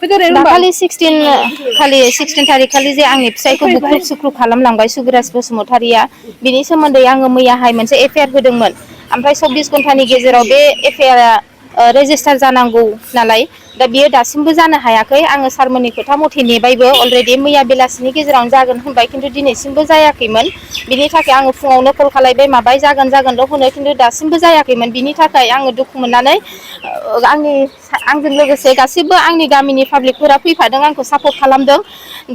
दाखालि 16 थारिख खालि जे आंनि फिसायखौ बुख्रुब सुख्रुब खालामलांबाय सुबिराज बसुमतारिया बिनि सोमोन्दै आङो मैयाहाय मोनसे एफआइआर होदोंमोन ओमफ्राय 24 घन्टानि गेजेराव बे एफआइआरआ रेजिस्टार जानांगौ नालाय दा बियो दासिमबो जानो हायाखै आङो सारमोननि खोथा मथे नेबायबो अलरेडि मैया बेलासिनि गेजेरावनो जागोन होनबाय खिन्थु दिनैसिमबो जायाखैमोन बिनि थाखाय आङो फुङावनो कल खालायबाय माबाय जागोनल' होनो खिन्थु दासिमबो जायाखैमोन बिनि थाखाय आङो दुखु मोननानै आंजों लोगोसे गासिबो आंनि गामिनि पाब्लिकफोरा फैफादों आंखौ सापर्ट खालामदों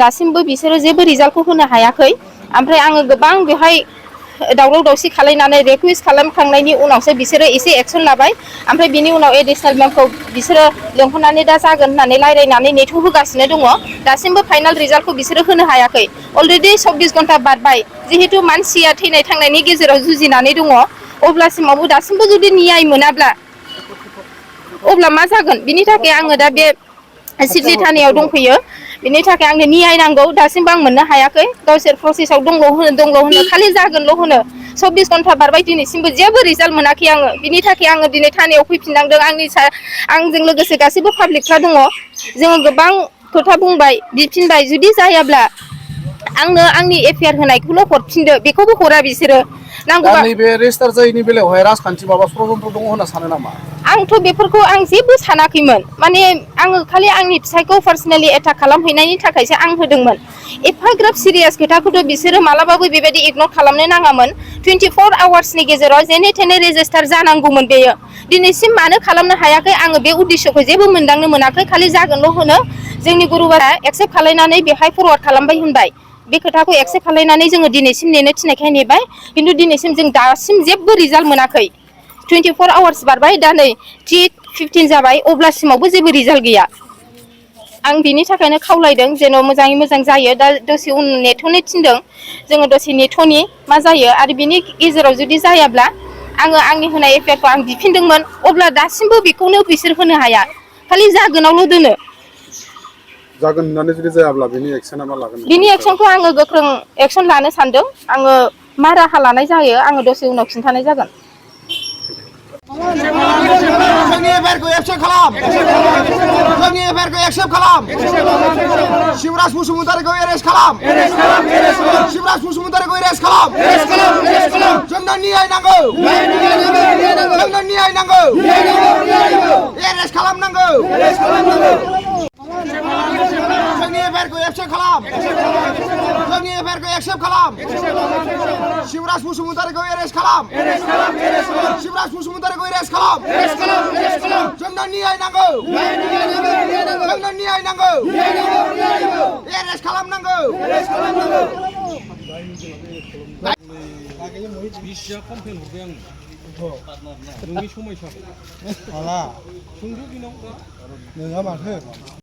दासिमबो बिसोरो जेबो रिजाल्टखौ होनो हायाखै ओमफ्राय आङो गोबां बेवहाय दावराव दावसि खालायनानै रिकुवेस्ट खालामखांनायनि उनावसो बिसोरो एसे एक्सन लाबाय ओमफ्राय बिनि उनाव एडिसनेल मेमखौ बिसोरो लेंहरनानै दा जागोन होननानै रायज्लायनानै नेथ' होगासिनो दङ दासिमबो फाइनाल रिजाल्टखौ बिसोरो होनो हायाखै अलरेडि 24 घन्टा बारबाय जिहेतु मानसिया थैनाय थांनायनि गेजेराव जुजिनानै दङ अब्लासिमावबो दासिमबो जुदि नियाय मोनाब्ला अब्ला मा जागोन बिनि थाखाय आङो दा बे सिडली थानायाव दंफैयो बिनि थाखाय आंनो नियाय नांगौ दासिमबो आं मोननो हायाखै गावसोर प्रसेसआव दंल' होनो खालि जागोनल' होनो 24 घन्टा बारबाय दिनैसिमबो जेबो रिजाल्ट मोनाखै आङो बिनि थाखाय आङो दिनै थानायाव फैफिननांदों आंजों लोगोसे गासैबो पाब्लिकफ्रा दङ जोङो गोबां खोथा बुंबाय बिफिनबाय जुदि जायाब्ला आंनो आंनि एफआइआर होनायखौल' हरफिनदो बेखौबो हरा बिसोरो दा नांगौबा नैबे रेजिस्टार जायैनि बेलायावहाय राजखान्थि माबा षड्यन्त्र दङ होनना सानो नामा आंथ' बेफोरखौ आं जेबो सानाखैमोन माने आङो खालि आंनि फिसायखौ पार्सनेलि एटाक खालामहैनायनि थाखायसो आं होदोंमोन एफाग्राब सिरियास खोथाखौथ' बिसोरो मालाबाबो बेबायदि इगनर खालामनो नाङामोन 24 आवार्सनि गेजेराव जेने थेने रेजिस्टार जानांगौमोन बेयो दिनैसिम मानो खालामनो हायाखै आङो बे उद्देশ্যखौ जेबो मोनदांनो मोनाखै खालि जागोनल' होनो जोंनि गुरुबारा एक्सेप्ट खालायनानै बेहाय फरवार्ड खालामबाय होनबाय बे खोथाखौ एक्सेप्ट खालायनानै जोङो दिनैसिम नेनो थिननायखाय नेबाय खिन्थु दिनैसिम जों दासिम जेबो रिजाल्ट मोनाखै 24 आवार्स बारबाय दा नै 3:15 जाबाय अब्लासिमावबो जेबो रिजाल्ट गैया आं बिनि थाखायनो खावलायदों जेन' मोजाङै मोजां जायो दा दसे उन नेथ'नो थिनदों जोङो दसे नेथ'नि मा जायो आरो बिनि गेजेराव जुदि जायाब्ला आङो आंनि होनाय एफआइआरखौ आं बिफिनदोंमोन अब्ला दासिमबो बेखौनो बिसोर होनो हाया खालि जागोनावल' दोनो जागोन होननानै जुदि जायाब्ला बेनि एक्सना मा लागोन बिनि एक्सनखौ आङो गोख्रों एक्सन लानो सानदों आङो मा राहा लानाय जायो आङो दसे उनाव खिन्थानाय जागोन जोंनि एफआइआरखौ एक्सेप्ट खालाम जोंनि एफआइआरखौ एक्सेप्ट खालाम शिवराज बसुमतारिखौ एरेस्ट खालाम शिवराज बसुमतारिखौ एरेस्ट खालाम जोंनो न्याय नांगौ जोंनो न्याय नांगौ एरेस्ट खालामनांगौ जोंनि एफआइआरखौ एक्सेप्ट खालाम जोंनि एफआइआरखौ एक्सेप्ट खालाम शिवराज बसुमतारिखौ एरेस्ट खालाम शिवराज बसुमतारिखौ एरेस्ट खालाम जोंनो न्याय नांगौ जोंनो न्याय नांगौ एरेस्ट खालामनांगौ बिसिया कमप्लेन हरबाय आंनो नोंनि समयसाखौ हाला सोंदो बिनाव दा नोंहा माथो